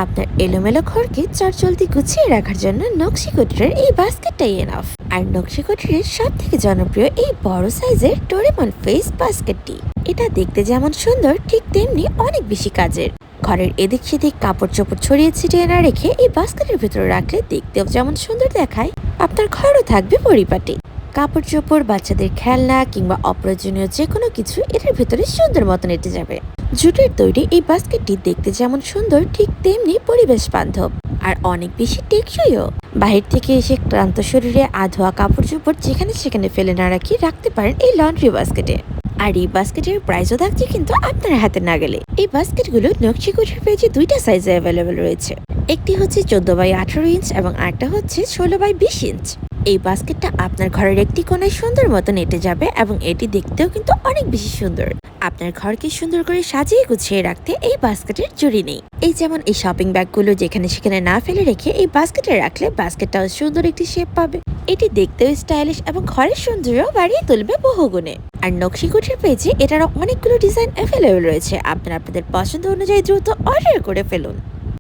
আপনার এলোমেলো ঘরকে চটজলদি গুছিয়ে রাখার জন্য নকশি কুটিরের এই বাস্কেটটাই এনাফ। আর নকশি কুটিরের সব থেকে জনপ্রিয় এই বড় সাইজের ডোরেমন ফেস বাস্কেটটি, এটা দেখতে যেমন সুন্দর ঠিক তেমনি অনেক বেশি কাজের। ঘরের এদিক সেদিক কাপড় চোপড় ছড়িয়ে ছিটিয়ে না রেখে এই বাস্কেটের ভিতরে রাখলে দেখতেও যেমন সুন্দর দেখায়, আপনার ঘরও থাকবে পরিপাটি। কাপড় চোপড়, বাচ্চাদের খেলনা কিংবা অপ্রয়োজনীয় যে কোনো কিছু এটার ভিতরে সুন্দর মতন এঁটে যাবে। জুটের তৈরি এই বাস্কেটটি দেখতে যেমন সুন্দর ঠিক তেমনি পরিবেশ বান্ধব আর অনেক বেশি টেকসইও। বাহির থেকে এসে ক্লান্ত শরীরে আধোয়া কাপড় চোপড় যেখানে সেখানে ফেলে না রাখতে পারেন এই লন্ড্রি বাস্কেটে। আর এই বাস্কেটের প্রাইসও থাকছে কিন্তু আপনার হাতে না গেলে। এই বাস্কেটগুলো নকশি কুটির পেজে দুইটা সাইজে অ্যাভেলেবেল রয়েছে, একটি হচ্ছে 14x18 ইঞ্চ এবং আরেকটা হচ্ছে 16x20 ইঞ্চ। এই বাস্কেটটা আপনার ঘরের একটি কোণায় সুন্দর মতন এঁটে যাবে এবং এটি দেখতেও কিন্তু অনেক বেশি সুন্দর। আপনার ঘরকে সুন্দর করে সাজিয়ে গুছিয়ে রাখতে এই বাস্কেটের জুড়ি নেই। এই যেমন এই শপিং ব্যাগগুলো যেখানে সেখানে না ফেলে রেখে এই বাস্কেটে রাখলে বাস্কেটটাও সুন্দর একটি শেপ পাবে। এটি দেখতেও স্টাইলিশ এবং ঘরের সৌন্দর্য বাড়িয়ে তুলবে বহুগুণে। আর নকশি কুটির পেজে এটারও অনেকগুলো ডিজাইন অ্যাভেলেবেল রয়েছে, আপনারা আপনাদের পছন্দ অনুযায়ী দ্রুত অর্ডার করে ফেলুন।